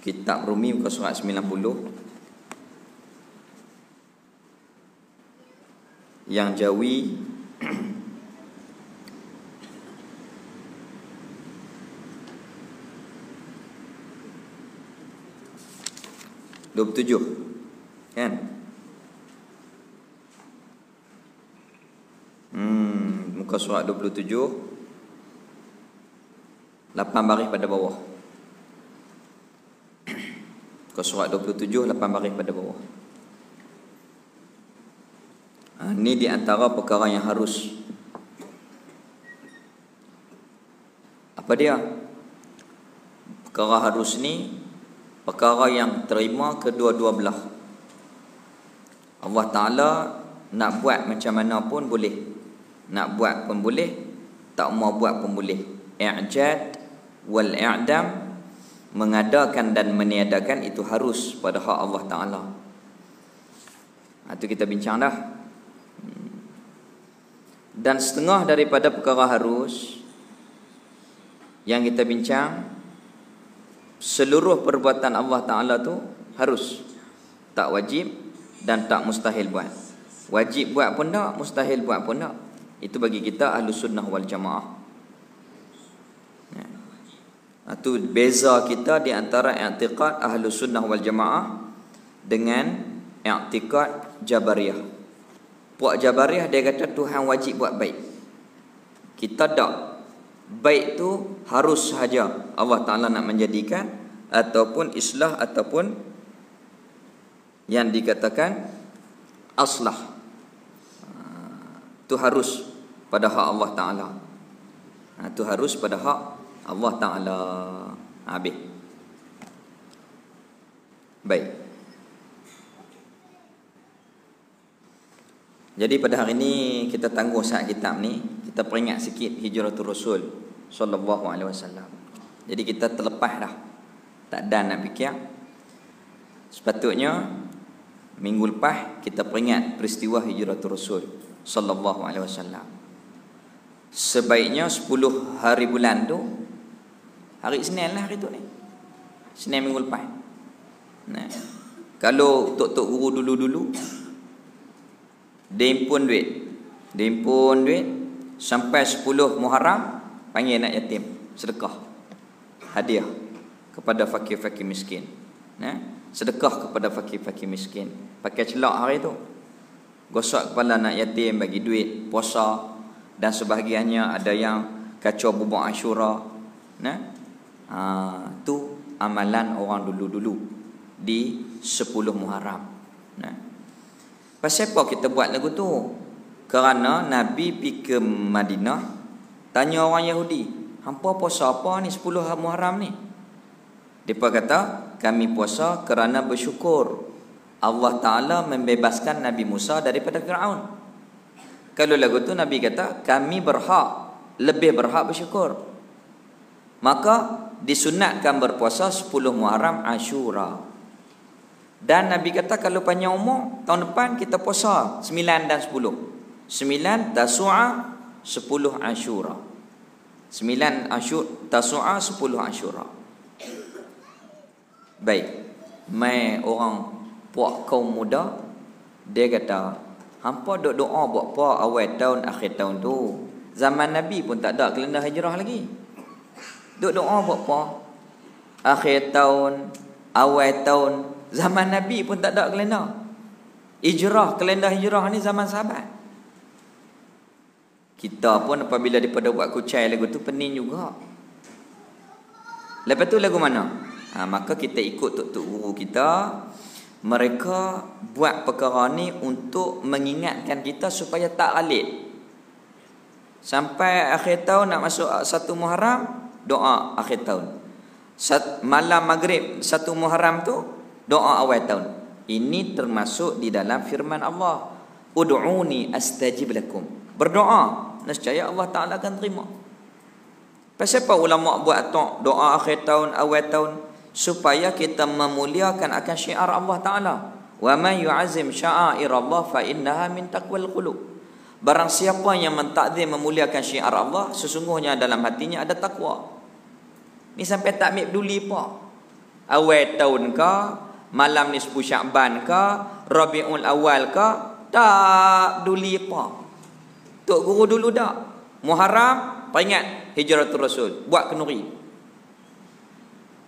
Kitab Rumi muka surat 90. Yang Jawi (27) kan? Muka surat 27, 8 baris pada bawah. Muka surat 27, 8 baris pada bawah. Ini di antara perkara yang harus. Apa dia? Perkara harus ni perkara yang terima kedua-dua belah. Allah Ta'ala nak buat macam mana pun boleh. Nak buat pun boleh, tak mau buat pun boleh. I'jad wal i'dam, mengadakan dan meniadakan, itu harus pada hak Allah Ta'ala. Itu kita bincang dah. Dan setengah daripada perkara harus yang kita bincang, seluruh perbuatan Allah Ta'ala tu harus, tak wajib dan tak mustahil buat. Wajib buat pun tak, mustahil buat pun tak. Itu bagi kita Ahlus Sunnah wal Jamaah. Itu beza kita di antara i'tiqad Ahlus Sunnah wal Jamaah dengan i'tiqad Jabariyah. Puak Jabariyah dia kata Tuhan wajib buat baik. Kita tak. Baik tu harus sahaja Allah Ta'ala nak menjadikan, ataupun islah, ataupun yang dikatakan aslah. Itu harus pada hak Allah Ta'ala. Itu harus pada hak Allah Ta'ala. Habis. Baik. Jadi pada hari ini kita tangguh saat kitab ni, kita peringat sikit Hijratul Rasul sallallahu alaihi wasallam. Jadi kita terlepas dah. Tak ada nak fikir. Sepatutnya minggu lepas kita peringat peristiwa Hijratul Rasul sallallahu alaihi wasallam. Sebaiknya 10 hari bulan tu, hari Isnin lah hari tu ni. Isnin minggu lepas. Nah. Kalau tok-tok guru dulu-dulu dia impun duit sampai 10 Muharram, panggil anak yatim sedekah, hadiah kepada fakir-fakir miskin. Sedekah kepada fakir-fakir miskin. Pakai celak hari tu, gosok kepala anak yatim, bagi duit, puasa, dan sebahagiannya ada yang kacau bubuk Ashura. Tu amalan orang dulu-dulu di 10 Muharram. Pasal apa kita buat lagu tu? Kerana Nabi pergi ke Madinah, tanya orang Yahudi, hampa puasa apa ni 10 Muharram ni? Mereka kata, kami puasa kerana bersyukur Allah Ta'ala membebaskan Nabi Musa daripada Fir'aun. Kalau lagu tu Nabi kata, kami lebih berhak bersyukur. Maka disunatkan berpuasa 10 Muharram Ashura. Dan Nabi kata kalau panjang umur, tahun depan kita puasa 9 dan 10. 9 Tasu'a, 10 Ashura. 9 Tasu'a, 10 Ashura. Baik. Mai orang puak kaum muda, dia kata, hampa duk doa buat apa awal tahun akhir tahun tu. Zaman Nabi pun tak ada kalender hijrah lagi. Duk doa buat apa? Akhir tahun, awal tahun. Zaman Nabi pun tak ada kalender. Kalender hijrah ni zaman sahabat. Kita pun apabila daripada buat kucai lagu tu pening juga. Lepas tu lagu mana? Maka kita ikut tok-tok guru kita. Mereka buat perkara ni untuk mengingatkan kita supaya tak alik. Sampai akhir tahun nak masuk 1 Muharram, doa akhir tahun. Malam maghrib 1 Muharram tu, doa awal tahun. Ini termasuk di dalam firman Allah, ud'uni astajib lakum. Berdoa, nescaya Allah Ta'ala akan terima. Pasal apa ulama buat doa akhir tahun, awal tahun? Supaya kita memuliakan akan syiar Allah Ta'ala. Wa man yu'azim sya'air Allah fa innaha min taqwal qulub. Barang siapa yang mentakzim memuliakan syiar Allah, sesungguhnya dalam hatinya ada takwa. Ni sampai tak ambil peduli apa. awal tahun ke, malam nisfu Sya'ban ke, Rabiul Awal ke, tak duli apa. Tok guru dulu dak. Muharram peringat hijratul Rasul, buat kenduri.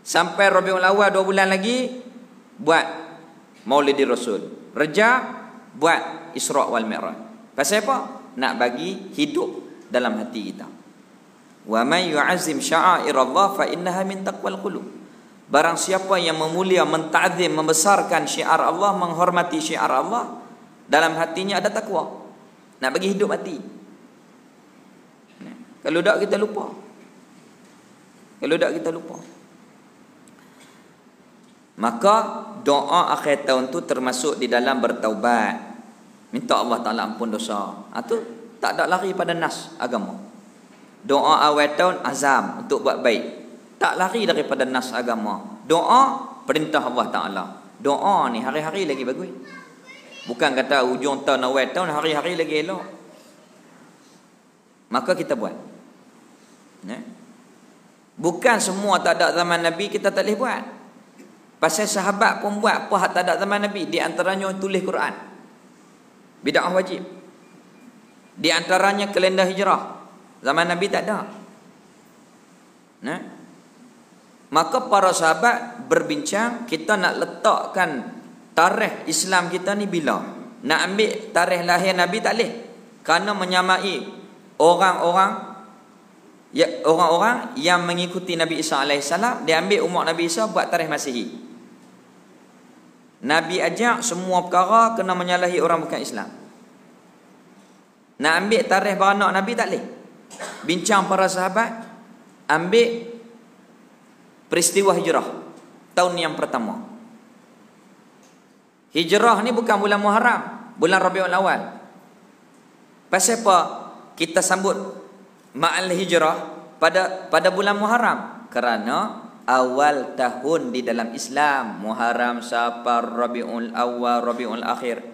Sampai Rabiul Awal 2 bulan lagi buat Maulidir Rasul. Rejab buat Isra wal Mi'raj. Pasal apa? Nak bagi hidup dalam hati kita. Wa may yu'azzim sya'airallah fa innaha min taqwal qulub. Barang siapa yang memulia, menta'zim, membesarkan syiar Allah, menghormati syiar Allah, dalam hatinya ada takwa. Nak bagi hidup hati. Kalau tak kita lupa. Maka doa akhir tahun tu termasuk di dalam bertaubat. Minta Allah Ta'ala ampun dosa. Itu tak ada lari pada nas agama. Doa awal tahun azam untuk buat baik. Tak lari daripada nas agama. Doa perintah Allah Ta'ala. Doa ni hari-hari lagi bagus. Bukan kata hujung tahun awal tahun hari-hari lagi elok. Maka kita buat. Bukan semua tak ada zaman Nabi kita tak boleh buat. Pasal sahabat pun buat apa tak ada zaman Nabi. Di antaranya tulis Quran. Bid'ah wajib. Di antaranya kalender hijrah. Zaman Nabi tak ada. Maka para sahabat berbincang, kita nak letakkan tarikh Islam kita ni bila? Nak ambil tarikh lahir Nabi tak boleh. Kerana menyamai orang-orang yang mengikuti Nabi Isa alaihissalam, dia ambil umur Nabi Isa buat tarikh Masihi. Nabi ajak semua perkara kena menyalahi orang bukan Islam. Nak ambil tarikh beranak Nabi tak boleh. Bincang para sahabat, ambil peristiwa hijrah tahun yang pertama. Hijrah ni bukan bulan Muharram, bulan Rabiul Awal. Pasal apa kita sambut ma'al hijrah pada bulan Muharram? Kerana awal tahun di dalam Islam, Muharram, Safar, Rabiul Awal, Rabiul Akhir.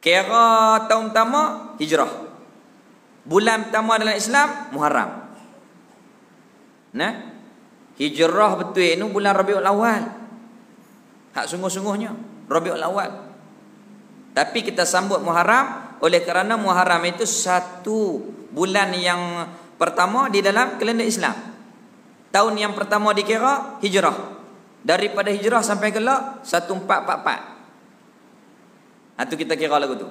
Kira tahun pertama hijrah. Bulan pertama dalam Islam Muharram. Hijrah betul ni bulan Rabiul Awal. Hak sungguh-sungguhnya Rabiul Awal. Tapi kita sambut Muharram oleh kerana Muharram itu satu bulan yang pertama di dalam kalender Islam. Tahun yang pertama dikira hijrah. Daripada hijrah sampai ke 1444. Itu kita kira lagu tu.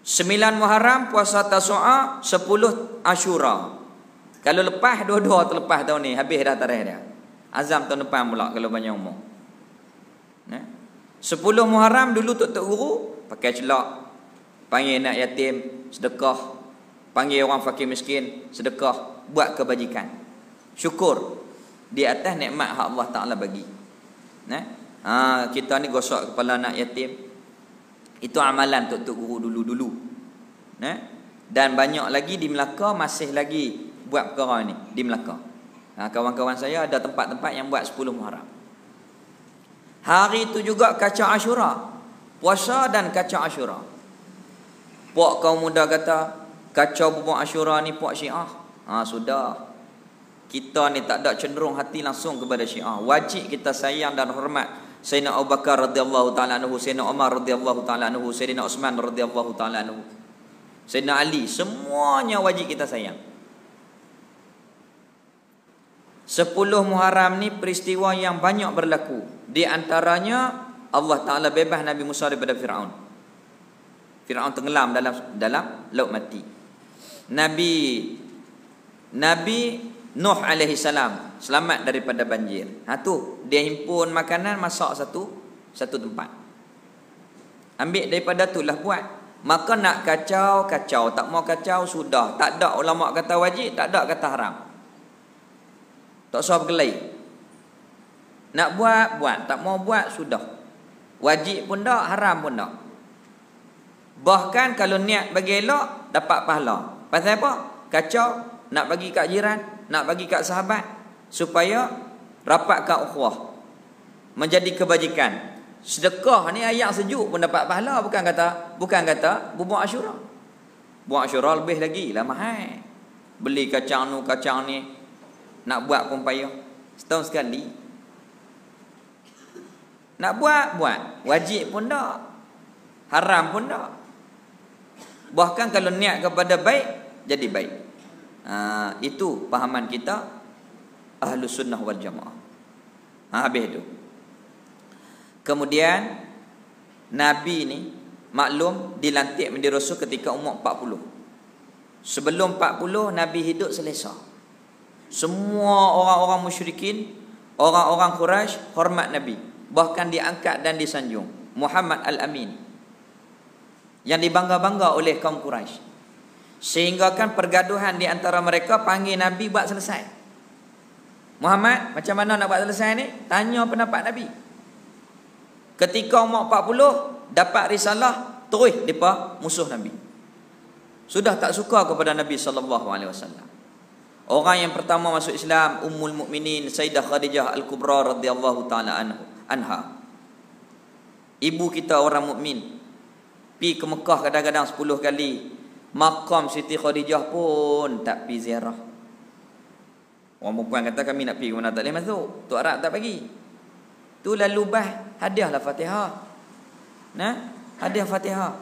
9 Muharram puasa Tasu'a, 10 Ashura. Kalau lepas dua-dua terlepas tahun ni, habis dah tarikh dia. Azam tahun depan pula kalau banyak umur. 10 Muharram dulu tok guru pakai celak, panggil anak yatim sedekah, panggil orang fakir miskin sedekah, buat kebajikan. Syukur di atas nikmat hak Allah Taala bagi. Kita ni gosok kepala anak yatim. Itu amalan tok guru dulu-dulu. Dan banyak lagi di Melaka masih lagi buat perkara ni di Melaka. Kawan-kawan saya ada tempat-tempat yang buat 10 Muharram. Hari itu juga kaca Ashura. Puasa dan kaca Ashura. Puak kaum muda kata, kacau bubuk Ashura ni puak Syiah. Sudah. Kita ni tak ada cenderung hati langsung kepada Syiah. Wajib kita sayang dan hormat Sayyidina Abu Bakar radhiyallahu taala anhu, Sayyidina Umar radhiyallahu taala anhu, Sayyidina Utsman radhiyallahu taala anhu, Sayyidina Ali, semuanya wajib kita sayang. 10 Muharram ni peristiwa yang banyak berlaku. Di antaranya Allah Ta'ala bebas Nabi Musa daripada Fir'aun. Fir'aun tenggelam dalam laut mati. Nabi Nuh alaihi salam selamat daripada banjir. Tu dia himpun makanan, masak satu tempat. Ambil daripada tu lah buat. Maka nak kacau, tak mau kacau sudah. Tak ada ulama kata wajib, tak ada kata haram. Tak usah berkelahi. Nak buat, tak mau buat sudah. Wajib pun tak, haram pun tak. Bahkan kalau niat bagi elok dapat pahala. Pasal apa? Kacau, nak bagi kat jiran, nak bagi kat sahabat supaya rapatkan ukhuwah, menjadi kebajikan. Sedekah ni ayat sejuk pun dapat pahala, bukan kata bubuk Ashura. Bubuk Ashura lebih lagi lah mahal. Beli kacang ni nak buat pun payah. Setahun sekali. Nak buat. Wajib pun tak. Haram pun tak. Bahkan kalau niat kepada baik, jadi baik. Itu pahaman kita Ahlus Sunnah wal Jamaah. Habis tu. Kemudian Nabi ni maklum dilantik menjadi Rasul ketika umur 40. Sebelum 40 Nabi hidup selesa. Semua orang-orang musyrikin, orang-orang Quraisy hormat Nabi. Bahkan diangkat dan disanjung. Muhammad Al-Amin. Yang dibangga-bangga oleh kaum Quraisy. Sehingga kan pergaduhan di antara mereka panggil Nabi buat selesai. Muhammad, macam mana nak buat selesai ni? Tanya pendapat Nabi. Ketika umur 40 dapat risalah, terus depa musuh Nabi. Sudah tak suka kepada Nabi sallallahu alaihi wasallam. Orang yang pertama masuk Islam Ummul Mukminin Sayyidah Khadijah Al-Kubra radhiyallahu taala anha. Ibu kita orang mukmin. Pi ke Mekah kadang-kadang 10 kali. Makam Siti Khadijah pun tak pi ziarah. Orang perempuan kata kami nak pergi ke mana tak boleh masuk. Tok Arab tak bagi. Tu lalu hadiahlah Fatihah. Nah, hadiah Fatihah.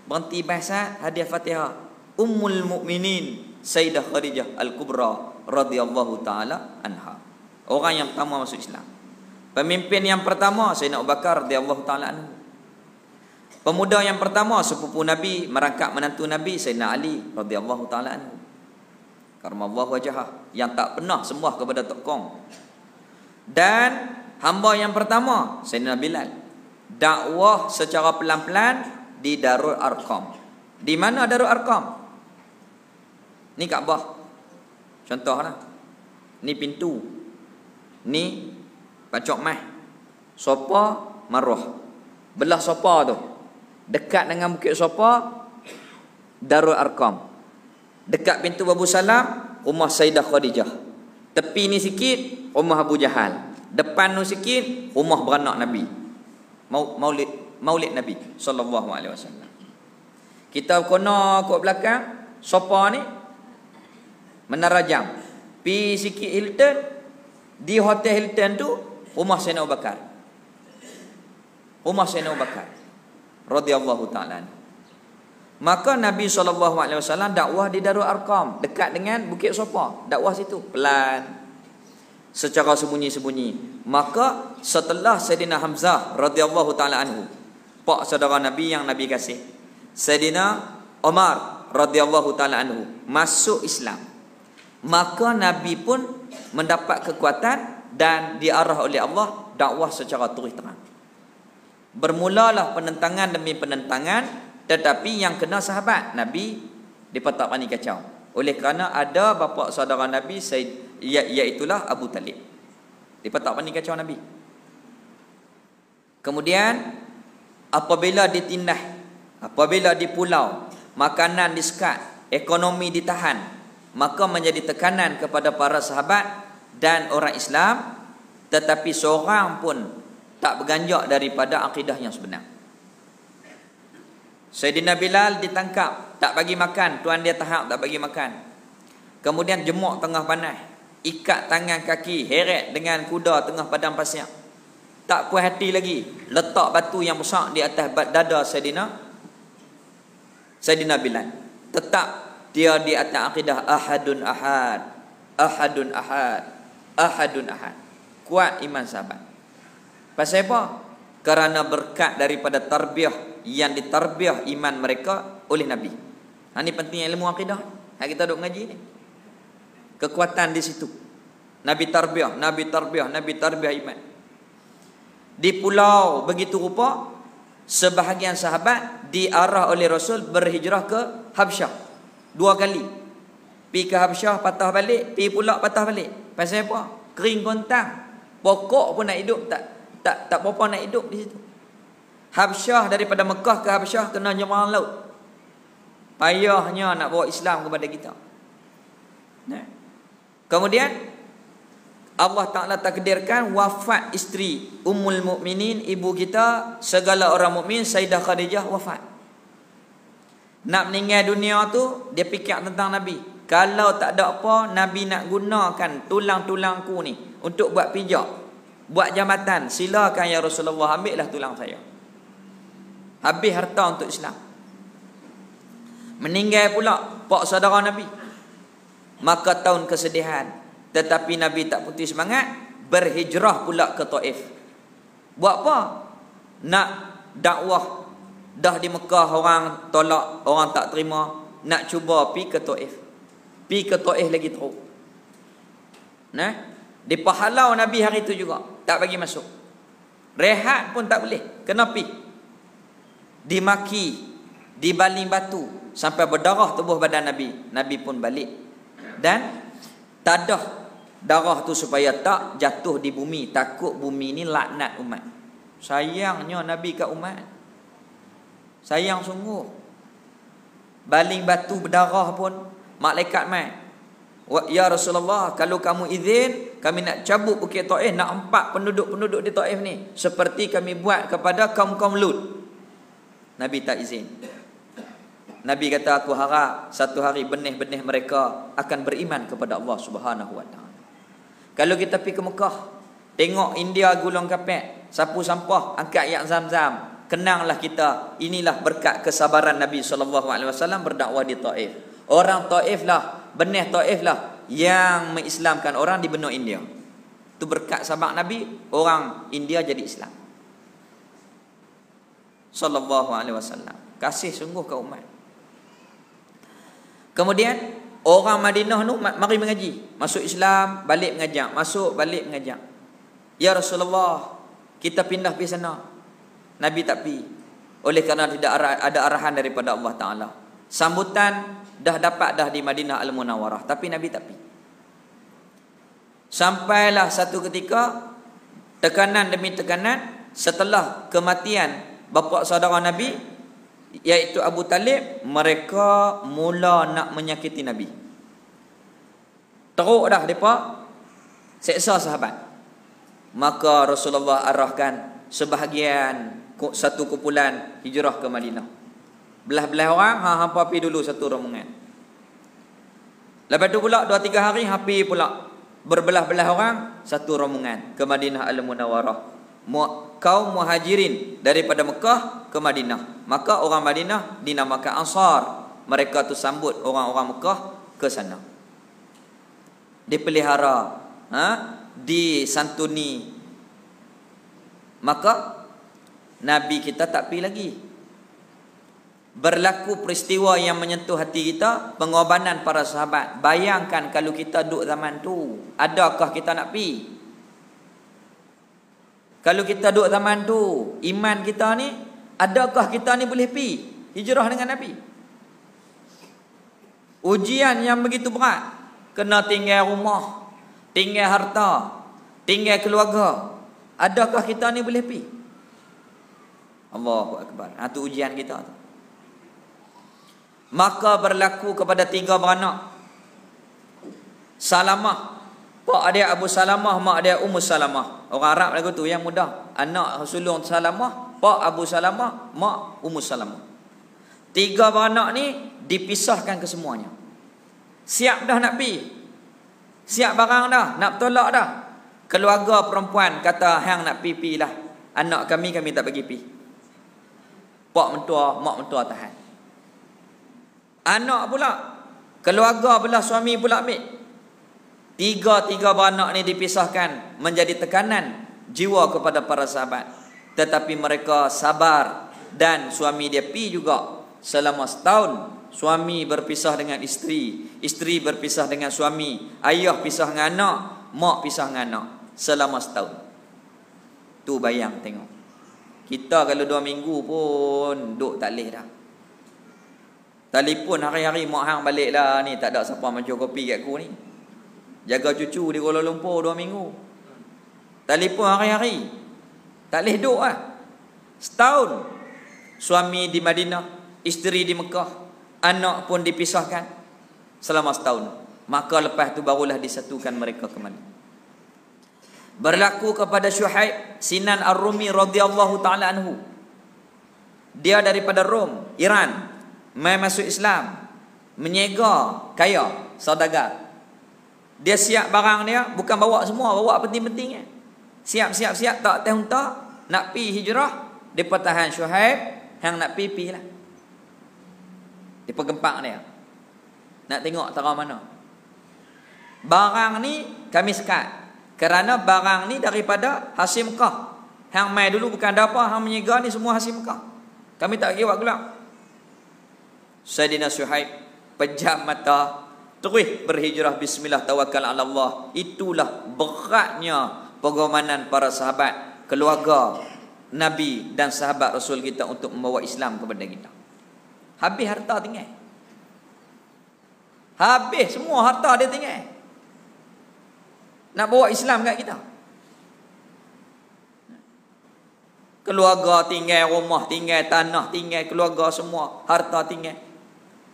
Berhenti bahasa, hadiah Fatihah. Ummul Mukminin Sayyidah Khadijah Al-Kubra radhiyallahu taala anha. Orang yang pertama masuk Islam. Pemimpin yang pertama Sayyidina Abu Bakar radhiyallahu taala anhu. Pemuda yang pertama sepupu Nabi, merangkap menantu Nabi Sayyidina Ali radhiyallahu taala anhu. Karamallahu wajhah, yang tak pernah sembah kepada tok kong. Dan hamba yang pertama Sayyidina Bilal. Dakwah secara pelan-pelan di Darul Arqam. Di mana Darul Arqam? Ni Kaabah. Contohlah. Ni pintu. Ni pacok mah. Sopa Marwah. Belah sopa tu. Dekat dengan Bukit Sopa Darul Arqam. Dekat pintu Abu Salam rumah Sayyidah Khadijah. Tepi ni sikit rumah Abu Jahal. Depan tu sikit rumah beranak Nabi. Maulid Nabi sallallahu alaihi wasallam. Kita kena kat belakang sopa ni Menara Jam. Pi sikit Hilton, di hotel Hilton tu rumah Sayyidina Abu Bakar. Rumah Sayyidina Abu Bakar radhiyallahu taala. Maka Nabi SAW dakwah di Darul Arqam, dekat dengan Bukit Sopa. Dakwah situ pelan, secara sembunyi-sembunyi. Maka setelah Sayyidina Hamzah radhiyallahu taala anhu, pak saudara Nabi yang Nabi kasih, Sayyidina Umar radhiyallahu taala anhu masuk Islam, maka Nabi pun mendapat kekuatan dan diarah oleh Allah dakwah secara terus terang. Bermulalah penentangan demi penentangan. Tetapi yang kena sahabat Nabi depa tak berani kacau. Oleh kerana ada bapa saudara Nabi iaitulah Abu Talib. Depa tak berani kacau Nabi. Kemudian apabila ditindah, apabila di pulau, makanan disekat, ekonomi ditahan, maka menjadi tekanan kepada para sahabat dan orang Islam, tetapi seorang pun tak berganjak daripada akidah yang sebenar. Sayyidina Bilal ditangkap, tak bagi makan, tuan dia tahap tak bagi makan. Kemudian jemuk tengah panas, ikat tangan kaki, heret dengan kuda tengah padang pasir. Tak puas hati lagi, letak batu yang besar di atas dada Sayyidina Bilal. Tetap dia di atas akidah ahadun ahad, ahadun ahad, ahadun ahad. Kuat iman sahabat. Pasal apa? Kerana berkat daripada tarbiyah yang ditarbiyah iman mereka oleh Nabi. Ini penting ilmu akidah. Kita duk ngaji ni. Kekuatan di situ. Nabi tarbiyah iman. Di pulau begitu rupa, sebahagian sahabat diarah oleh Rasul berhijrah ke Habsyah 2 kali. Pi ke Habsyah patah balik, pi pula patah balik. Pasal apa? Kering kontang. Pokok pun nak hidup tak apa-apa nak hidup di situ. Habsyah daripada Mekah ke Habsyah kena nyeberang laut. Payahnya nak bawa Islam kepada kita. Nah. Kemudian Allah Ta'ala takdirkan wafat isteri Ummul Mukminin, ibu kita, segala orang mukmin, Sayyidah Khadijah wafat. Nak meninggal dunia tu, dia fikir tentang Nabi. kalau tak ada apa, Nabi nak gunakan tulang-tulangku ni untuk buat pijak, buat jambatan, silakan ya Rasulullah, ambillah tulang saya. Habis harta untuk Islam. Meninggal pula pak saudara Nabi. Maka tahun kesedihan. Tetapi Nabi tak putus semangat, berhijrah pula ke Taif. Buat apa? Nak dakwah. Dah di Mekah orang tolak, orang tak terima, nak cuba pi ke Taif. Pi ke Taif lagi teruk. Nah, dipahalau Nabi hari itu juga, tak bagi masuk. Rehat pun tak boleh, kena pi. Dimaki, dibaling batu sampai berdarah tubuh badan Nabi. Nabi pun balik. Dan tadah darah tu supaya tak jatuh di bumi, takut bumi ni laknat umat. Sayangnya Nabi kat umat. Sayang sungguh. Baling batu berdarah pun malaikat mai. Ya Rasulullah, kalau kamu izin, kami nak cabut Bukit Taif, nak empat penduduk-penduduk di Taif ni, seperti kami buat kepada kaum-kaum Lut. Nabi tak izin. Nabi kata, aku harap satu hari benih-benih mereka akan beriman kepada Allah Subhanahu wa taala. Kalau kita pergi ke Mekah, tengok India gulung kapek, sapu sampah, angkat air Zam-Zam, kenanglah kita, inilah berkat kesabaran Nabi SAW berdakwah di Taif. Orang Taif lah, benih Taif lah yang mengislamkan orang di benua India. Itu berkat sabar Nabi, orang India jadi Islam. Sallallahu alaihi wasallam. Kasih sungguh ke umat. Kemudian orang Madinah tu mari mengaji, masuk Islam, balik mengajak, masuk balik mengajak. Ya Rasulullah, kita pindah pergi sana. Nabi tak pergi. Oleh kerana tidak ada arahan daripada Allah Taala. Sambutan dah dapat dah di Madinah Al-Munawwarah, tapi Nabi tak pergi. Sampailah satu ketika, tekanan demi tekanan, setelah kematian bapa saudara Nabi, iaitu Abu Talib, mereka mula nak menyakiti Nabi. Teruk dah mereka seksa sahabat. Maka Rasulullah arahkan sebahagian satu kumpulan hijrah ke Madinah. Belah-belah orang, hampa pergi dulu satu rombongan. Lepas tu pula 2-3 hari hampir pula berbelah-belah orang satu rombongan ke Madinah Al-Munawwarah. Kaum Muhajirin daripada Mekah ke Madinah. Maka orang Madinah dinamakan Ansar. Mereka tu sambut orang-orang Mekah ke sana. Dipelihara, disantuni. Maka Nabi kita tak pergi lagi. Berlaku peristiwa yang menyentuh hati kita, pengorbanan para sahabat. Bayangkan kalau kita duduk zaman tu, adakah kita nak pergi? Kalau kita duduk zaman tu, iman kita ni, adakah kita ni boleh pergi hijrah dengan Nabi? Ujian yang begitu berat, kena tinggal rumah, tinggal harta, tinggal keluarga. Adakah kita ni boleh pergi? Allahu Akbar. Itu ujian kita tu. Maka berlaku kepada 3 beranak. Salamah, pak dia Abu Salamah, mak dia Ummu Salamah. Orang Arab lagu tu yang mudah. Anak sulung Salamah, pak Abu Salamah, mak Ummu Salamah. 3 beranak ni dipisahkan kesemuanya. Siap dah nak pergi, siap barang dah, nak bertolak dah. Keluarga perempuan kata, hang nak pergi lah. Anak kami tak bagi pergi. Pak mentua, mak mentua tahan. Anak pula, keluarga belah suami pula ambil. 3 beranak ni dipisahkan, menjadi tekanan jiwa kepada para sahabat. Tetapi mereka sabar, dan suami dia pergi juga selama setahun. Suami berpisah dengan isteri, isteri berpisah dengan suami, ayah pisah dengan anak, mak pisah dengan anak selama setahun. Tu bayang tengok. Kita kalau 2 minggu pun duk tak leh dah. Telefon hari-hari, mak hang balik lah ni, tak ada siapa macam kopi kat aku ni. Jaga cucu di Kuala Lumpur 2 minggu. Telefon hari-hari, tak leh duk lah. Setahun. Suami di Madinah, isteri di Mekah, anak pun dipisahkan selama setahun. Maka lepas tu barulah disatukan mereka kembali. Berlaku kepada Syuhaib Sinan Ar-Rumi radhiyallahu ta'ala anhu. Dia daripada Rom, Iran, mai masuk Islam, menyega, kaya. saudagar. Dia siap barang dia, bukan bawa semua, bawa penting-pentingnya. Siap tak tahu tak nak pi hijrah, depa tahan Syuaib hang nak pi lah. Depa gempak dia. Nak tengok tara mana. Barang ni kami sekat. Kerana barang ni daripada hasil Mekah. Hang mai dulu bukan ada apa, hang menyega ni semua hasil Mekah. Kami tak kira gelap. Sayyidina Syuaib pejam mata, terus berhijrah, bismillah, tawakkal ala Allah. Itulah beratnya pengorbanan para sahabat, keluarga Nabi dan sahabat Rasul kita untuk membawa Islam kepada kita. Habis harta tinggal. Habis semua harta dia tinggal. Nak bawa Islam kat kita. Keluarga tinggal, rumah tinggal, tanah tinggal, keluarga semua, harta tinggal.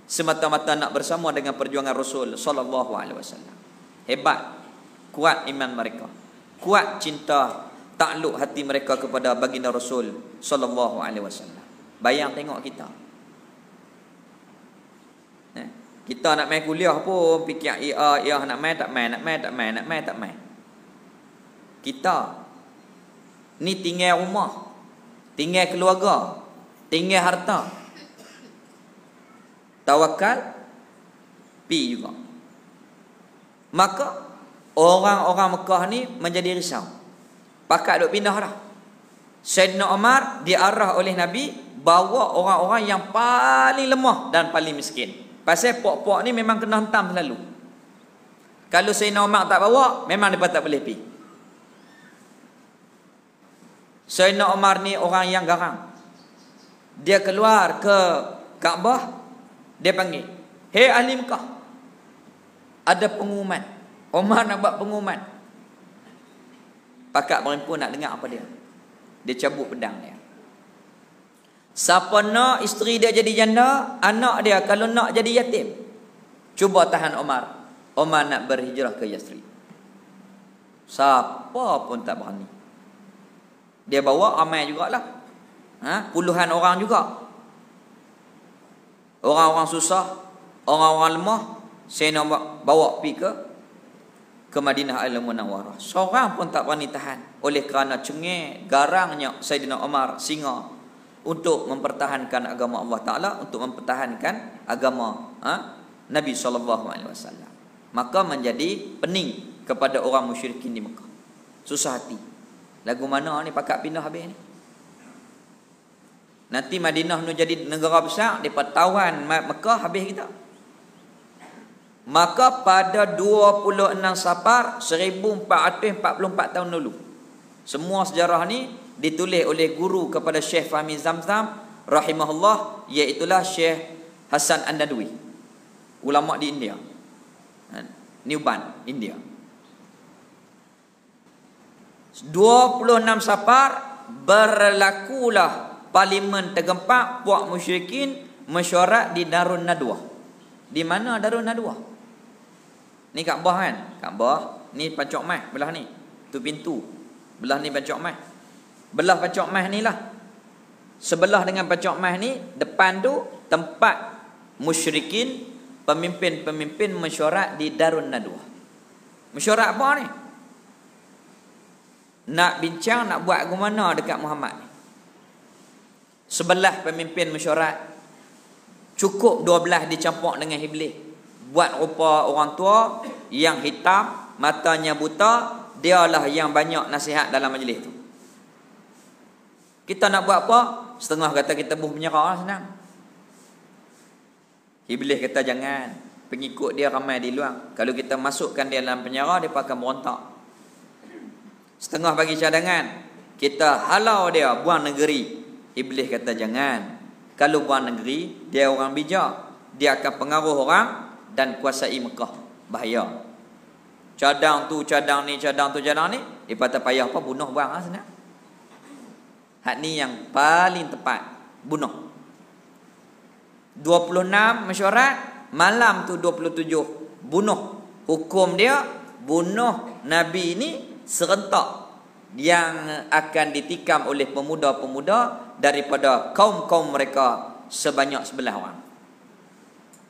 Semata-mata nak bersama dengan perjuangan Rasul sallallahu alaihi wasallam. Hebat, kuat iman mereka. Kuat cinta takluk hati mereka kepada baginda Rasul sallallahu alaihi wasallam. Bayang tengok kita. Kita nak main kuliah pun fikir ia nak main tak main, nak main tak main, nak main tak main. Kita ni tinggal rumah, tinggal keluarga, tinggal harta. Tawakal pi juga. Maka orang-orang Mekah ni menjadi risau. Pakat duk pindah dah. Sayyidina Umar diarah oleh Nabi bawa orang-orang yang paling lemah dan paling miskin. Pasal pok-pok ni memang kena hentam selalu. Kalau Sayyidina Umar tak bawa, memang dia tak boleh pi. Sayyidina Umar ni orang yang garang. Dia keluar ke Kaabah, dia panggil, "Hei ahli Mekah, ada pengumuman." Umar nak buat pengumuman. Pakak perempuan nak dengar apa dia. Dia cabut pedang dia. Siapa nak isteri dia jadi janda, anak dia kalau nak jadi yatim, cuba tahan Umar. Umar nak berhijrah ke Yathrib. Siapa pun tak berani. Dia bawa ramai jugalah. Puluhan orang juga. Orang-orang susah, orang-orang lemah, saya nak bawa pergi ke Madinah Al-Munawwarah. Seorang pun tak berani tahan. Oleh kerana cengeng, garangnya Sayyidina Umar singa untuk mempertahankan agama Allah Ta'ala, untuk mempertahankan agama Nabi SAW. Maka menjadi pening kepada orang musyrikin di Mekah. Susah hati. Lagu mana ni pakak pindah habis ni? Nanti Madinah ni jadi negara besar, mereka tawan Mekah, habis kita. Maka pada 26 Safar 1444 tahun dulu, semua sejarah ni ditulis oleh guru kepada Syekh Fahmi Zamzam rahimahullah, iaitulah Syekh Hasan An-Nadwi, ulama di India, Newban, India. 26 Safar berlakulah parlimen tergempak, puak musyrikin mesyuarat di Darun Nadwah. Di mana Darun Nadwah? Ni Kaabah kan? Kaabah ni Pancok Mas belah ni. Tu pintu. Belah ni Pancok Mas. Belah Pancok Mas ni lah. Sebelah dengan Pancok Mas ni, depan tu tempat musyrikin, pemimpin-pemimpin mesyuarat di Darun Nadwah. Mesyuarat apa ni? Nak bincang, nak buat ke mana dekat Muhammad ni. Sebelah pemimpin mesyuarat, cukup 12 dicampur dengan iblis. Buat rupa orang tua yang hitam, matanya buta, dialah yang banyak nasihat dalam majlis tu. Kita nak buat apa? Setengah kata kita buh menyerah lah, senang. Iblis kata jangan, pengikut dia ramai di luar. Kalau kita masukkan dia dalam penjara, dia akan berontak. Setengah bagi cadangan, kita halau dia buang negeri. Iblis kata jangan. Kalau buang negeri, dia orang bijak, dia akan pengaruh orang dan kuasai Mekah. Bahaya. Cadang tu, cadang ni, cadang tu, cadang ni, dia patah payah apa, bunuh buang lah senang. Hak ni yang paling tepat, bunuh. 26 mesyuarat, malam tu 27 bunuh. Hukum dia bunuh Nabi ni serentak, yang akan ditikam oleh pemuda-pemuda daripada kaum-kaum mereka sebanyak 11 orang.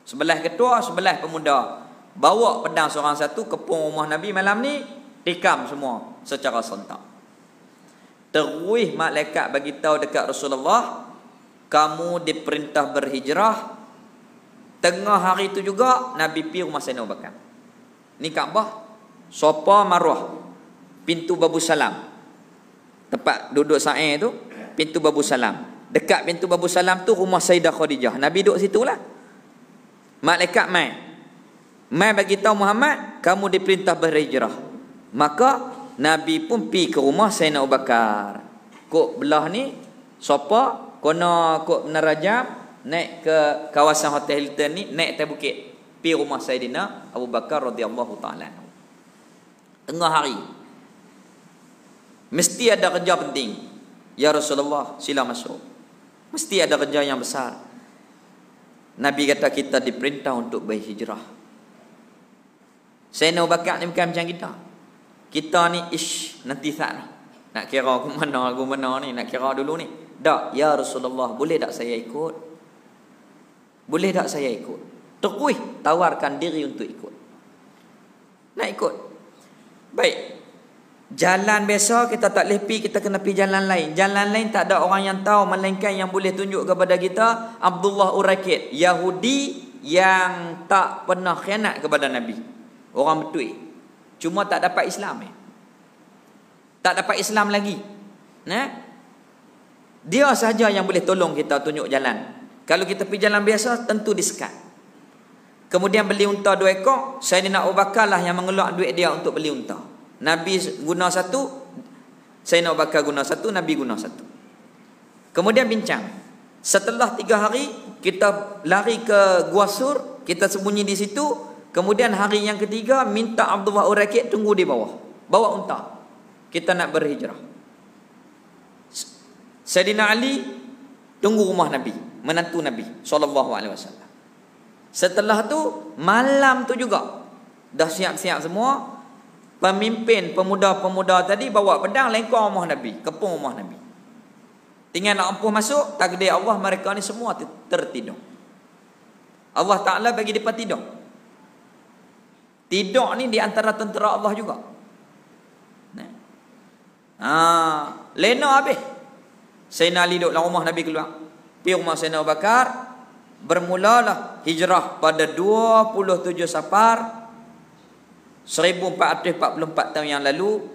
11 ketua, 11 pemuda. bawa pedang seorang satu kepung rumah Nabi malam ni, tikam semua secara serentak. Terus malaikat bagi tahu dekat Rasulullah, kamu diperintah berhijrah. Tengah hari tu juga Nabi pi rumah Sayyidina Abu Bakar. Ni Kaabah, Safa Marwah, pintu Babu Salam. Tempat duduk sa'i tu, pintu Babu Salam. Dekat pintu Babu Salam tu rumah Sayyidah Khadijah. Nabi duduk situ lah. Malaikat mai bagi tahu Muhammad, kamu diperintah berhijrah. Maka Nabi pun pi ke rumah Sayyidina Abu Bakar. Kok belah ni Safa, kena kok Menara Jam, naik ke kawasan Hotel Hilton ni, naik atas bukit, pi rumah Sayyidina Abu Bakar radhiyallahu taala. Tengah hari, mesti ada kerja penting. Ya Rasulullah, sila masuk. Mesti ada kerja yang besar. Nabi kata kita diperintah untuk berhijrah. Sayyidina Abu Bakar ni bukan macam kita. Kita ni nanti tak lah. Nak kira aku mana ni, nak kira dulu ni. Tak, ya Rasulullah, boleh tak saya ikut? Boleh tak saya ikut? Terus tawarkan diri untuk ikut. Nak ikut. Baik. Jalan biasa kita tak boleh pergi, kita kena pergi jalan lain. Jalan lain tak ada orang yang tahu, melainkan yang boleh tunjuk kepada kita Abdullah Uraikid, Yahudi yang tak pernah khianat kepada Nabi. Orang betul. Cuma tak dapat Islam. Tak dapat Islam lagi. Dia sahaja yang boleh tolong kita tunjuk jalan. Kalau kita pergi jalan biasa, tentu disekat. Kemudian beli unta 2 ekor. Sayyidina Abu Bakar lah yang mengeluarkan duit dia untuk beli unta. Nabi guna satu, Sayyidina Abu Bakar guna satu, Nabi guna satu. Kemudian bincang. Setelah 3 hari, kita lari ke Gua Sur, kita sembunyi di situ. Kemudian hari yang ketiga, minta Abdullah Uraikid tunggu di bawah. Bawa unta. Kita nak berhijrah. Sayyidina Ali tunggu rumah Nabi, menantu Nabi SAW. Setelah tu, malam tu juga dah siap-siap semua. Pemimpin pemuda-pemuda tadi bawa pedang lengkar rumah Nabi, kepung rumah Nabi. Tinggal nak empuh masuk, takdir Allah mereka ni semua tertidur. Allah Ta'ala bagi mereka tidur. Tidur ni di antara tentera Allah juga. Lena habis. Sayyidina Ali duduk dalam rumah Nabi keluar. Pergi rumah Sayyidina Abu Bakar. Bermulalah hijrah pada 27 Safar 1444 tahun yang lalu.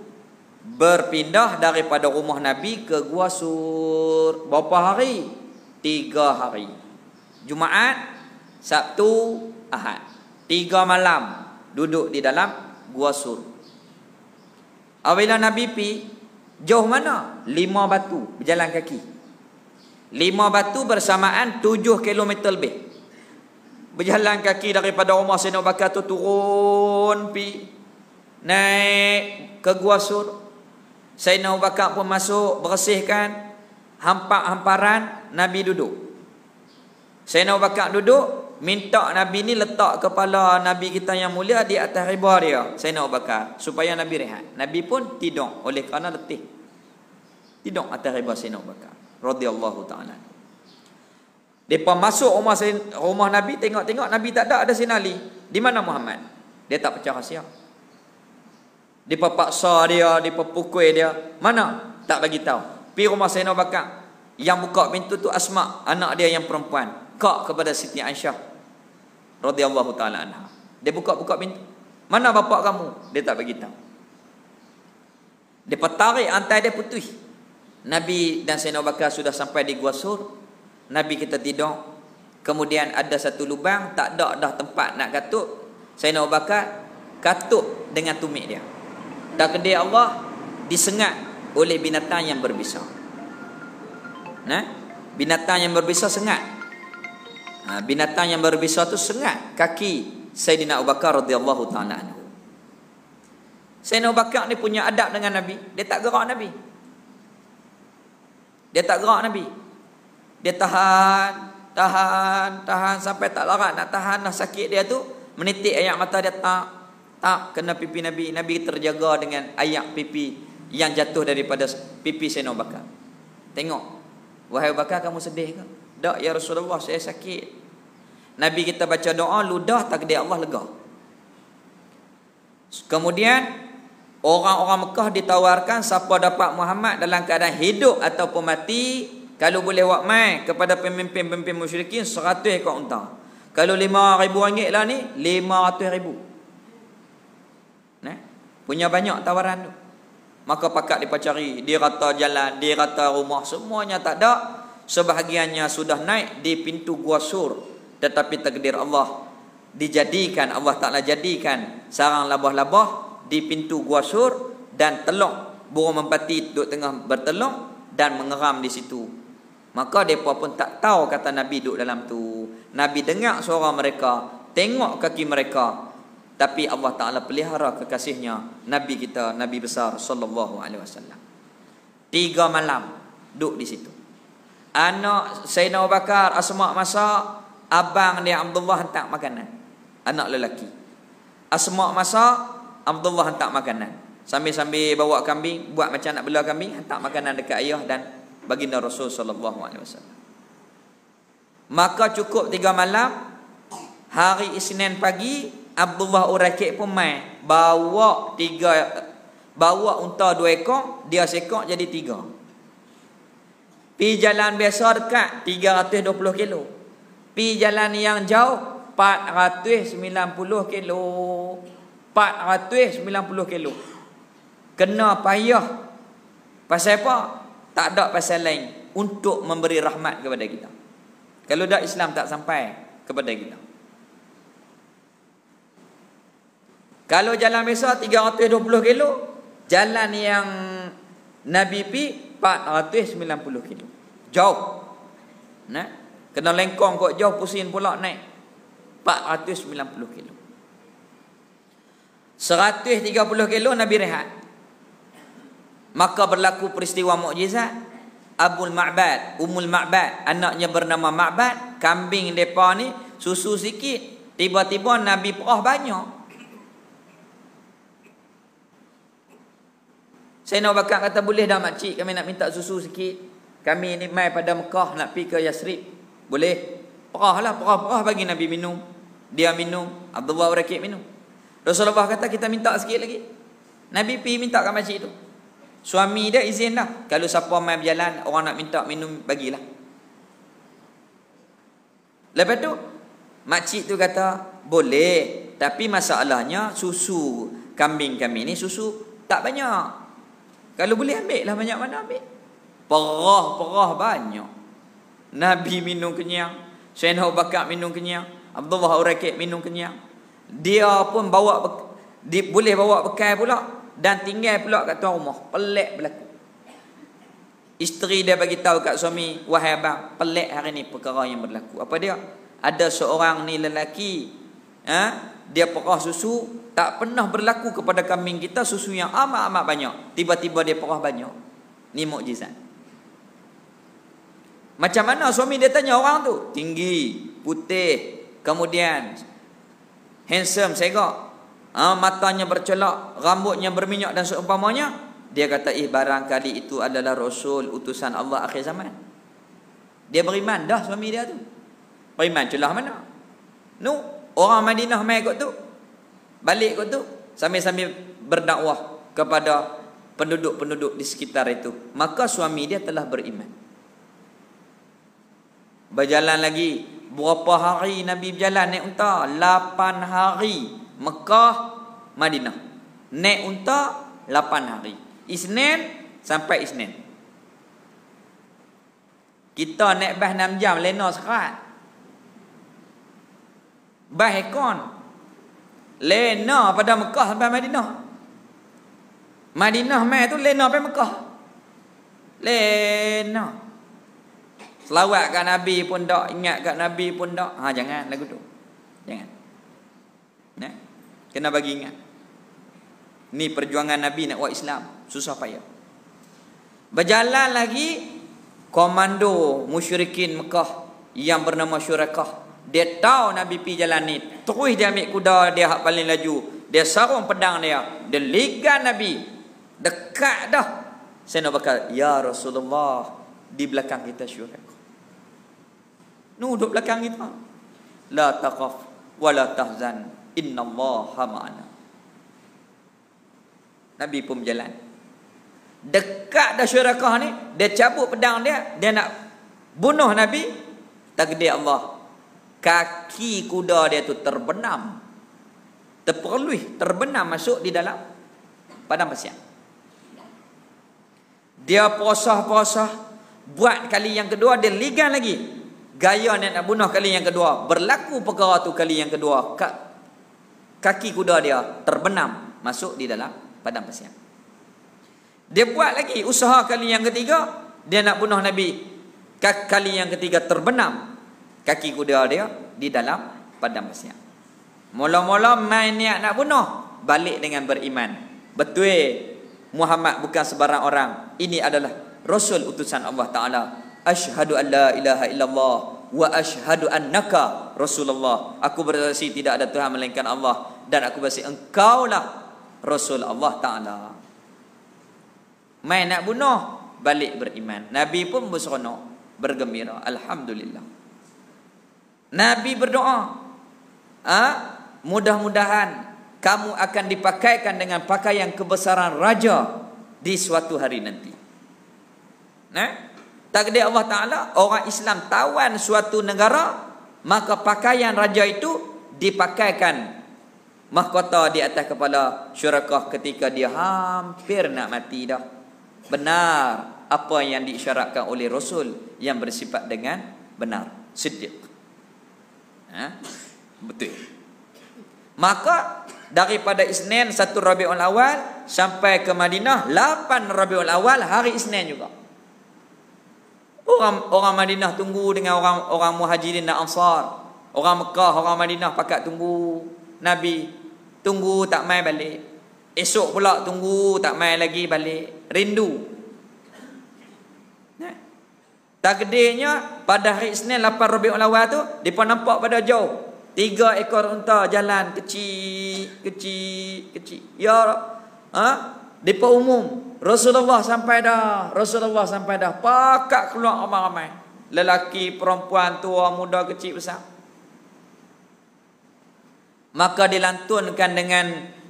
Berpindah daripada rumah Nabi ke Gua Sur. Berapa hari? 3 hari. Jumaat, Sabtu, Ahad. 3 malam duduk di dalam Gua Sur. Apabila Nabi pi, jauh mana? 5 batu berjalan kaki. 5 batu bersamaan 7 km lebih. Berjalan kaki daripada rumah Sayyidina Abu Bakar tu turun pi, naik ke Gua Sur. Sayyidina Abu Bakar pun masuk, bersihkan hamparan. Nabi duduk. Sayyidina Abu Bakar duduk, minta Nabi ni letak kepala Nabi kita yang mulia di atas riba dia, Sayyidina Abu Bakar, supaya Nabi rehat. Nabi pun tidur oleh kerana letih. Tidur atas riba Sayyidina Abu Bakar radhiyallahu taala. Depa masuk rumah Nabi, tengok-tengok Nabi tak ada Sayyidina Ali. Di mana Muhammad? Dia tak pecah rahsia. Depa paksa dia, depa pukul dia. Mana? Tak bagi tahu. Pi rumah Sayyidina Abu Bakar. Yang buka pintu tu Asma, anak dia yang perempuan. Kak kepada Siti Aisyah radhiyallahu taala anha. Dia buka-buka pintu. Mana bapak kamu? Dia tak bagi tahu. Dia tarik antai dia putih. Nabi dan Sayyidina Abu Bakar sudah sampai di Gua Sur. Nabi kita tidur. Kemudian ada satu lubang, tak ada dah tempat nak katuk. Sayyidina Abu Bakar katuk dengan tumit dia. Takdir Allah disengat oleh binatang yang berbisa. Binatang yang berbisa sengat. Binatang yang berbisa tu sengat kaki Sayyidina Abu Bakar radhiyallahu taala anhu. Sayyidina Abu Bakar ni punya adab dengan Nabi. Dia tak gerak Nabi. Dia tak gerak Nabi. Dia tahan sampai tak larat nak tahan dah sakit dia tu. Menitik air mata dia tak kena pipi Nabi. Nabi terjaga dengan air pipi yang jatuh daripada pipi Sayyidina Abu Bakar. Tengok, wahai Abu Bakar, kamu sedih ke? Tak ya Rasulullah, saya sakit. Nabi kita baca doa, ludah takdir Allah lega. Kemudian orang-orang Mekah ditawarkan siapa dapat Muhammad dalam keadaan hidup ataupun mati, kalau boleh buat mai kepada pemimpin-pemimpin musyrikin 100 ekor unta. Kalau RM5,000 lah ni, RM500,000. Nah, punya banyak tawaran tu. Maka pakat mereka cari, dia kata jalan, dia kata rumah, semuanya tak ada. Sebahagiannya sudah naik di pintu Gua Sur, tetapi takdir Allah dijadikan, Allah Ta'ala jadikan sarang labah-labah di pintu Gua Sur, dan teluk burung merpati duduk tengah berteluk dan mengeram di situ. Maka mereka pun tak tahu kata Nabi duduk dalam tu. Nabi dengar suara mereka, tengok kaki mereka, tapi Allah Ta'ala pelihara kekasihnya, Nabi kita, Nabi besar sallallahu alaihi wasallam. 3 malam duduk di situ. Anak Sayyidina Abu Bakar, Asma' masak, abang dia Abdullah hantar makanan. Anak lelaki. Asma' masak, Abdullah hantar makanan. Sambil-sambil bawa kambing, buat macam nak bela kambing, hantar makanan dekat ayah dan baginda Rasul sallallahu alaihi wasallam. Maka cukup 3 malam. Hari Isnin pagi, Abdullah Urakik pun mai bawa unta 2 ekor, dia sekor jadi 3. Pi jalan biasa dekat 320 kilo. Pi jalan yang jauh 490 kilo. 490 kilo. Kena payah. Pasal apa? Tak ada pasal lain, untuk memberi rahmat kepada kita. Kalau dah Islam tak sampai kepada kita. Kalau jalan biasa 320 kilo, jalan yang Nabi pi 490 kilo. Jauh. Nah, kena lengkong kok jauh, pusing pula naik 490 kilo. 130 kilo Nabi rehat. Maka berlaku peristiwa mukjizat. Abul Ma'bad, Ummul Ma'bad, anaknya bernama Ma'bad, kambing depa ni susu sikit, tiba-tiba Nabi perah banyak. Sayyidina Abu Bakar kata, boleh dah makcik, kami nak minta susu sikit. Kami ni mai pada Mekah nak pergi ke Yasrib. Boleh? Perah bagi Nabi minum. Dia minum, Abdullah Urakik minum. Rasulullah kata, kita minta sikit lagi. Nabi pergi minta kat makcik tu. Suami dia izin dah. Kalau siapa mai berjalan, orang nak minta minum, bagilah. Lepas tu makcik tu kata, boleh, tapi masalahnya susu kambing kami ni susu tak banyak. Kalau boleh ambil lah, banyak mana ambil. Perah banyak. Nabi minum kenyang, Sayyidina Abu Bakar minum kenyang, Abdullah Urakik minum kenyang. Dia pun boleh bawa bekal pula, dan tinggal pula kat tuan rumah. Pelik berlaku. Isteri dia bagi tahu kat suami, wahai abang, pelik hari ni perkara yang berlaku. Apa dia? Ada seorang ni lelaki, dia perah susu, tak pernah berlaku kepada kambing kita susu yang amat-amat banyak. Tiba-tiba dia perah banyak. Ni mukjizat. Macam mana suami dia tanya orang tu? Tinggi, putih, kemudian handsome, segak, matanya bercelak, rambutnya berminyak dan seumpamanya. Dia kata, barangkali itu adalah Rasul utusan Allah akhir zaman. Dia beriman dah suami dia tu. Beriman celah mana? Orang Madinah mai kot tu, balik kot tu, sambil-sambil berdakwah kepada penduduk-penduduk di sekitar itu. Maka suami dia telah beriman. Berjalan lagi, berapa hari Nabi berjalan naik unta? 8 hari. Mekah, Madinah. Naik unta 8 hari. Isnin sampai Isnin. Kita naik bas 6 jam, lena sekat. Bas ekon. Lena pada Mekah sampai Madinah. Madinah mai tu lena sampai Mekah. Lena. Selawat kat Nabi pun tak, ingat kat Nabi pun tak. Jangan lagu tu. Jangan. Nah, kena bagi ingat. Ni perjuangan Nabi nak buat Islam, susah payah. Berjalan lagi, komando musyrikin Mekah yang bernama Syurakah, dia tahu Nabi pergi jalan ni, terus dia ambil kuda dia hak paling laju, dia sarung pedang dia ligan Nabi, dekat dah. Saya nak bakal, ya Rasulullah, di belakang kita Syurakah. Duduk belakang kita. La taqaf wa la tahzan, innallaha ma'ana. Nabi pun berjalan. Dekat dah Syurakah ni, dia cabut pedang dia nak bunuh Nabi. Takdir Allah, kaki kuda dia tu terbenam, terbenam masuk di dalam padang pasir. Dia posah-posah, buat kali yang kedua, dia ligan lagi. Gaya nak bunuh kali yang kedua. Berlaku perkara tu kali yang kedua. Kaki kuda dia terbenam masuk di dalam padang pasir. Dia buat lagi usaha kali yang ketiga, dia nak bunuh Nabi. Kali yang ketiga terbenam kaki kuda dia di dalam padang pasir. Mula-mula main niat nak bunuh, balik dengan beriman. Betul Muhammad bukan sebarang orang. Ini adalah Rasul utusan Allah Ta'ala. Asyhadu an la ilaha illallah wa asyhadu annaka Rasulullah. Aku bersaksi tidak ada Tuhan melainkan Allah, dan aku bersaksi engkaulah Rasul Allah Ta'ala. Main nak bunuh, balik beriman. Nabi pun berseronok, bergembira. Alhamdulillah. Nabi berdoa, mudah-mudahan kamu akan dipakaikan dengan pakaian kebesaran raja di suatu hari nanti. Takdir Allah Ta'ala, orang Islam tawan suatu negara, maka pakaian raja itu dipakaikan mahkota di atas kepala Syurakah ketika dia hampir nak mati dah. Benar apa yang diisyaratkan oleh Rasul yang bersifat dengan benar, siddiq. Betul. Maka daripada Isnin 1 Rabiul Awal sampai ke Madinah 8 Rabiul Awal, hari Isnin juga. Orang Madinah tunggu dengan orang Muhajirin dan Ansar. Orang Mekah, orang Madinah pakat tunggu Nabi. Tunggu tak mai balik. Esok pula tunggu tak mai lagi balik. Rindu. Takdirnya pada hari Isnin 8 Rabiul Awal tu, depa nampak pada jauh 3 ekor unta jalan kecil. Ya, depa umum Rasulullah sampai dah. Pakat keluar ramai-ramai. Lelaki, perempuan, tua, muda, kecil, besar. Maka dilantunkan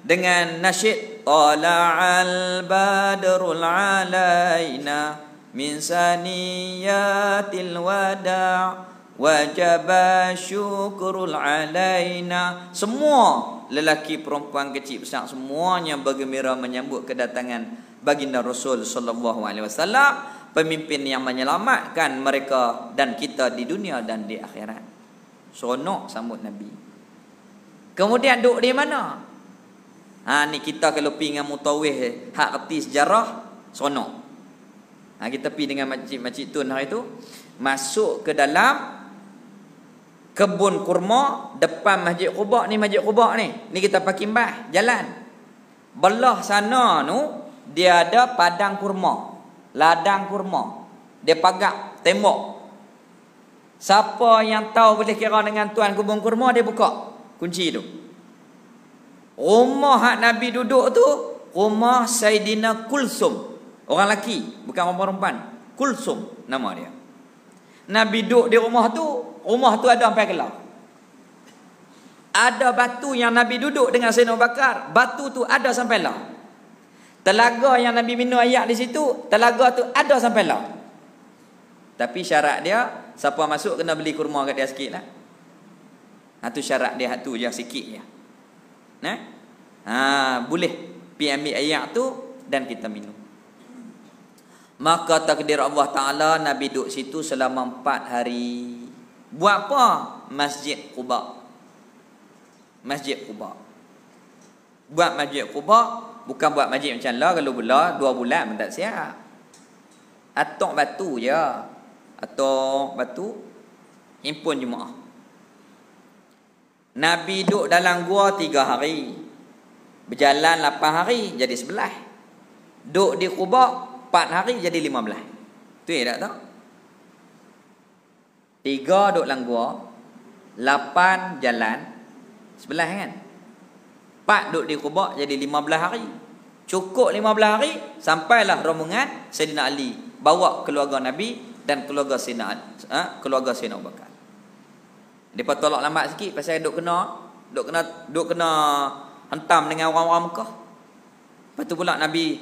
dengan nasyid, Tala'al badrul alaina min saniyatil wada' wajaba syukrul alaina. Semua lelaki, perempuan, kecil, besar, semuanya bergembira menyambut kedatangan baginda Rasul sallallahu alaihi wasallam, pemimpin yang menyelamatkan mereka dan kita di dunia dan di akhirat. Seronok sambut Nabi. Kemudian duduk di mana? Ni kita kalau pergi dengan mutawih hak reti sejarah, seronok. Kita pergi dengan Makcik Tun hari tu, masuk ke dalam kebun kurma depan Masjid Quba ni. Masjid Quba ni kita pakimbah jalan. Belah sana tu dia ada padang kurma, ladang kurma. Dia pagak tembok. Siapa yang tahu boleh kira dengan tuan kebun kurma, dia buka kunci tu. Rumah hak Nabi duduk tu rumah Saidina Kulsum. Orang lelaki, bukan orang perempuan. Kulsum nama dia. Nabi duduk di rumah tu ada sampai kelar. Ada batu yang Nabi duduk dengan Sayyidina Abu Bakar, batu tu ada sampai lah. Telaga yang Nabi minum air di situ, telaga tu ada sampai lah. Tapi syarat dia, siapa masuk kena beli kurma kat dia sikit lah. Tu syarat dia, tu je sikit je. Boleh pergi ambil air tu dan kita minum. Maka takdir Allah Ta'ala, Nabi duduk situ selama 4 hari. Buat apa? Masjid Quba. Buat Masjid Quba, bukan buat masjid macam lah. Kalau 2 bulan pun tak siap. Atok batu je. Himpun jemaah. Nabi duduk dalam gua 3 hari. Berjalan 8 hari jadi 11. Duduk di Quba 4 hari jadi 15. Tu tak tahu? 3 duduk dalam gua, 8 jalan 11 kan? 4 duduk di Quba jadi 15 hari. Cukup 15 hari, sampailah rombongan Sayyidina Ali bawa keluarga Nabi dan keluarga Sayyidina Abu Bakar. Depa tolak lambat sikit pasal duk kena hentam dengan orang-orang Mekah. Lepas tu pula Nabi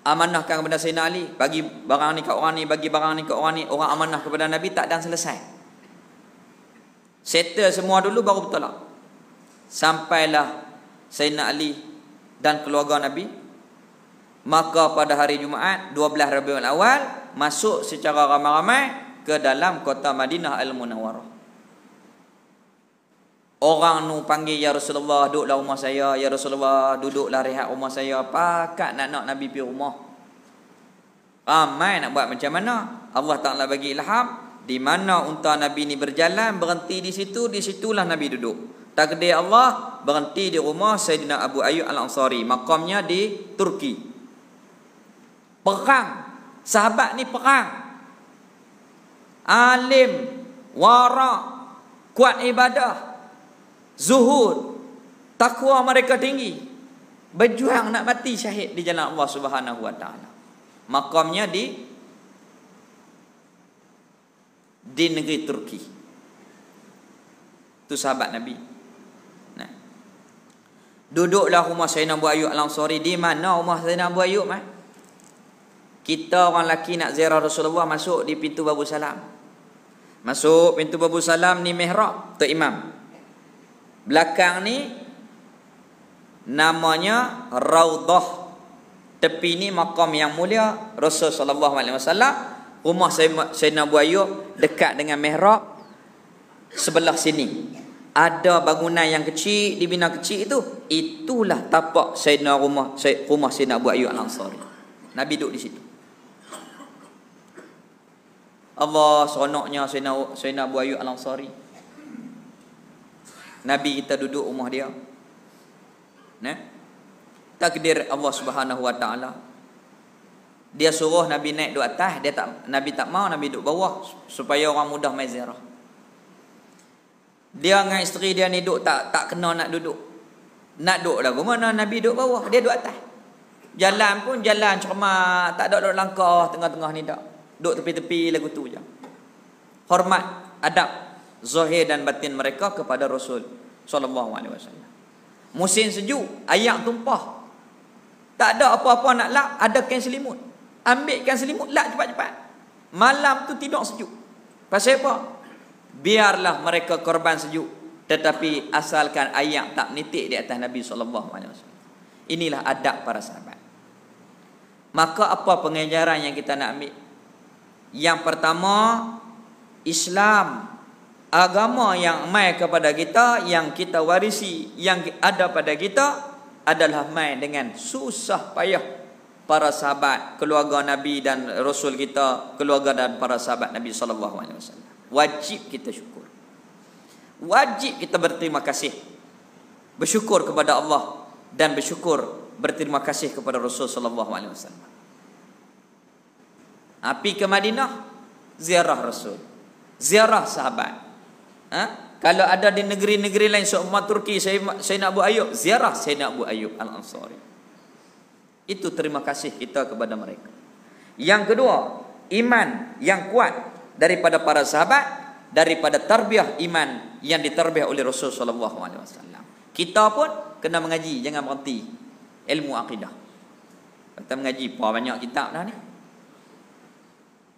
amanahkan kepada Sayyidina Ali, bagi barang ni kat orang ni, bagi barang ni kat orang ni. Orang amanah kepada Nabi tak dan selesai. Settle semua dulu baru bertolak. Sampailah Sayyidina Ali dan keluarga Nabi. Maka pada hari Jumaat 12 Rabiul Awal masuk secara ramai-ramai ke dalam kota Madinah Al-Munawwarah. Orang nu panggil, ya Rasulullah, duduklah rumah saya. Ya Rasulullah, duduklah rehat rumah saya. Pakat nak Nabi pergi rumah. Ramai nak buat macam mana? Allah Ta'ala bagi ilham. Di mana unta Nabi ni berjalan, berhenti di situ, di situlah Nabi duduk. Takdir Allah, berhenti di rumah Sayyidina Abu Ayyub Al-Ansari. Makamnya di Turki. Perang. Sahabat ni perang. Alim, wara', kuat ibadah, zuhud, takwa mereka tinggi, berjuang nak mati syahid di jalan Allah Subhanahu wa taala. Makamnya di negeri Turki. Itu sahabat Nabi. Nah. Duduklah rumah Sayyidina Abu Ayyub Al-Ansari. Di mana rumah Sayyidina Abu Ayyub? Kita orang lelaki nak ziarah Rasulullah, masuk di pintu Babu Salam. Masuk pintu Babu Salam ni mihrab Tok Imam. Belakang ni namanya Raudhah. Tepi ni makam yang mulia Rasul sallallahu alaihi wasallam. Rumah Sayyidina Abu Ayyub dekat dengan mihrab. Sebelah sini ada bangunan yang kecil, dibina kecil itu. Itulah tapak rumah Sayyidina Abu Ayyub Al-Ansari. Nabi duduk di situ. Allah seronoknya Sayyidina Abu Ayyub Al-Ansari. Nabi kita duduk rumah dia. Nah, takdir Allah Subhanahu wa taala. Dia suruh Nabi naik duduk atas, Nabi tak mau, Nabi duduk bawah supaya orang mudah mai ziarah. Dia dengan isteri dia ni duduk tak kena nak duduk. Nak duduk lagu mana Nabi duduk bawah, dia duduk atas. Jalan pun jalan cermat, tak ada duduk langkah tengah-tengah ni tak. Duduk tepi-tepi lagu tu je. Hormat, adab zahir dan batin mereka kepada Rasul sallallahu alaihi wasallam. Musim sejuk, air tumpah. Tak ada apa-apa nak lap, ada kain selimut. Ambil kain selimut, lap cepat-cepat. Malam tu tidur sejuk. Pasal apa? Biarlah mereka korban sejuk, tetapi asalkan air tak nitik di atas Nabi sallallahu alaihi wasallam. Inilah adab para sahabat. Maka apa pengajaran yang kita nak ambil? Yang pertama, Islam, agama yang mai kepada kita, yang kita warisi, yang ada pada kita adalah mai dengan susah payah para sahabat, keluarga Nabi dan Rasul kita, keluarga dan para sahabat Nabi sallallahu alaihi wasallam. Wajib kita syukur. Wajib kita berterima kasih. Bersyukur kepada Allah dan bersyukur, berterima kasih kepada Rasul sallallahu alaihi wasallam. Api ke Madinah, ziarah Rasul, ziarah sahabat. Kalau ada di negeri-negeri lain seumat Turki, Sayyidina Abu Ayyub, ziarah Sayyidina Abu Ayyub Al-Ansari. Itu terima kasih kita kepada mereka. Yang kedua, iman yang kuat daripada para sahabat, daripada tarbiyah iman yang ditarbiyah oleh Rasul sallallahu alaihi wasallam. Kita pun kena mengaji, jangan berhenti ilmu akidah. Kita mengaji banyak kitab dah ni.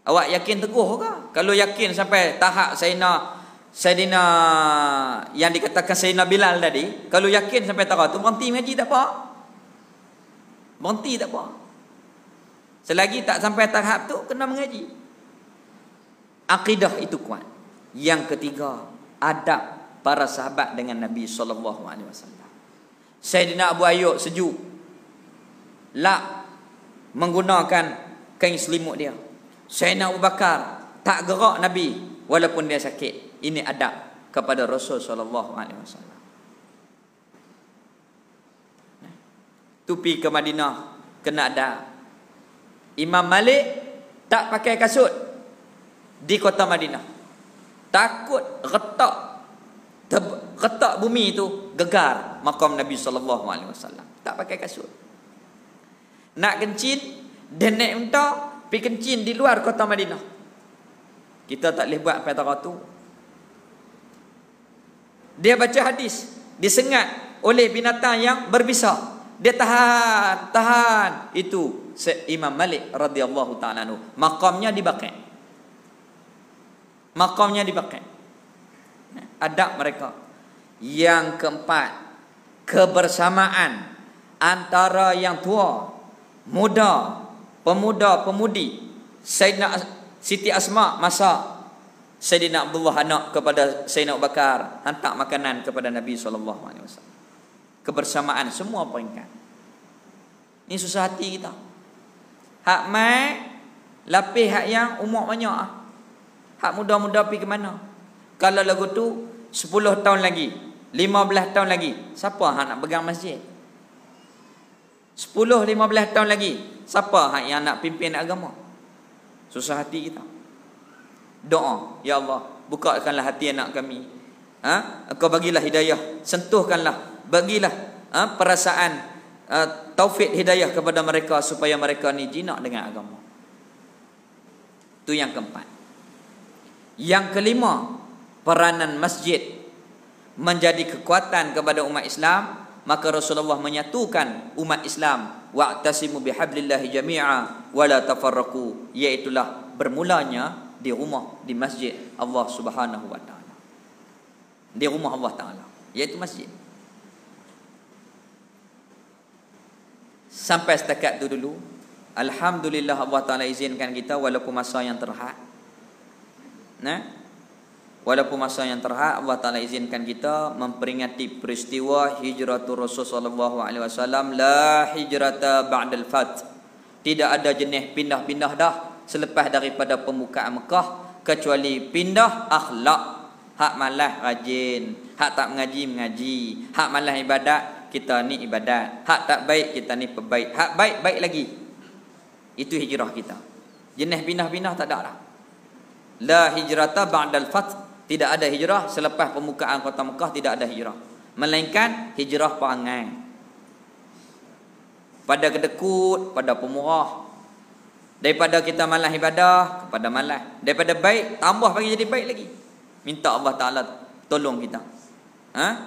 Awak yakin teguh ke? Kalau yakin sampai tahap Sayyidina yang dikatakan Sayyidina Bilal tadi, kalau yakin sampai tahap tu, berhenti mengaji tak apa. Berhenti tak apa. Selagi tak sampai tahap tu, kena mengaji. Akidah itu kuat. Yang ketiga, adab para sahabat dengan Nabi sallallahu alaihi wasallam. Sayyidina Abu Ayyub sejuk, lap menggunakan kain selimut dia. Sayyidina Abu Bakar tak gerak Nabi walaupun dia sakit. Ini adab kepada Rasul sallallahu alaihi wasallam. Tupi ke Madinah kena adab. Imam Malik tak pakai kasut di kota Madinah. Takut retak bumi itu gegar makam Nabi sallallahu alaihi wasallam. Tak pakai kasut. Nak kencing, dia naik unta, pergi kencing di luar kota Madinah. Kita tak boleh buat perkara tu. Dia baca hadis, disengat oleh binatang yang berbisa. Dia tahan. Itu Imam Malik radhiyallahu ta'ala anhu. Maqamnya dibakar. Adab mereka. Yang keempat, kebersamaan antara yang tua, muda, pemuda, pemudi. Sayyidina Siti Asma masa Sayyidina Abdullah anak kepada Sayyidina Abu Bakar, hantar makanan kepada Nabi SAW. Kebersamaan semua peringkat. Ini susah hati kita. Hak mai lapis hak yang umur banyak. Hak muda-muda pergi ke mana? Kalau lagu tu 10 tahun lagi, 15 tahun lagi, siapa hak nak pegang masjid? 10-15 tahun lagi, siapa hak yang nak pimpin agama? Susah hati kita. Doa, ya Allah, bukakanlah hati anak kami. Engkau bagilah hidayah, sentuhkanlah, bagilah perasaan taufik hidayah kepada mereka supaya mereka ni jinak dengan agama. Itu yang keempat. Yang kelima, peranan masjid menjadi kekuatan kepada umat Islam. Maka Rasulullah menyatukan umat Islam, wa'tasimu bihablillahi jami'a wa la tafarraqu, iaitulah bermulanya di rumah, di masjid Allah Subhanahu wa taala. Di rumah Allah taala, iaitu masjid. Sampai setakat itu dulu. Alhamdulillah Allah taala izinkan kita walaupun masa yang terhad. Walaupun masa yang terhad, Allah Ta'ala izinkan kita memperingati peristiwa hijratul Rasul sallallahu alaihi wasallam. La hijrata ba'dal fath. Tidak ada jenis pindah-pindah dah selepas daripada pembukaan Mekah, kecuali pindah akhlak. Hak malas rajin, hak tak mengaji, hak malas ibadat, kita ni ibadat. Hak tak baik, kita ni perbaik. Hak baik, baik lagi. Itu hijrah kita. Jenis pindah-pindah tak ada dah. La hijrata ba'dal fath. Tidak ada hijrah selepas pembukaan kota Mekah, tidak ada hijrah. Melainkan hijrah perangai. Pada kedekut, pada pemurah. Daripada kita malas ibadah kepada malas. Daripada baik, tambah bagi jadi baik lagi. Minta Allah Ta'ala tolong kita.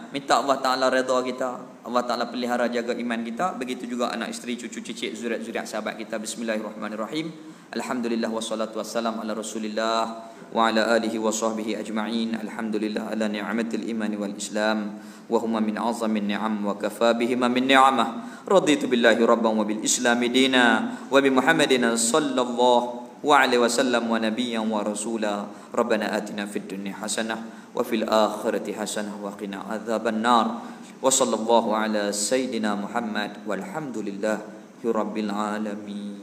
Minta Allah Ta'ala redha kita. Allah Ta'ala pelihara jaga iman kita. Begitu juga anak isteri, cucu cicit, zuriat-zuriat sahabat kita. Bismillahirrahmanirrahim. Alhamdulillah wassalatu wassalam ala Rasulillah wa ala alihi wa sahbihi ajma'in. Alhamdulillah ala ni'matil iman wal islam wa huma min azamin ni'am wa kafa bihima min ni'amah. Raditu billahi rabban wa bil islami dina wa bi Muhammadin sallallahu wa alaihi wasallam wa nabiyyan wa rasula. Rabbana atina fid dunya hasanah wa fil akhirati hasanah wa qina adzaban nar. Wa sallallahu ala sayyidina Muhammad walhamdulillahi rabbil alamin.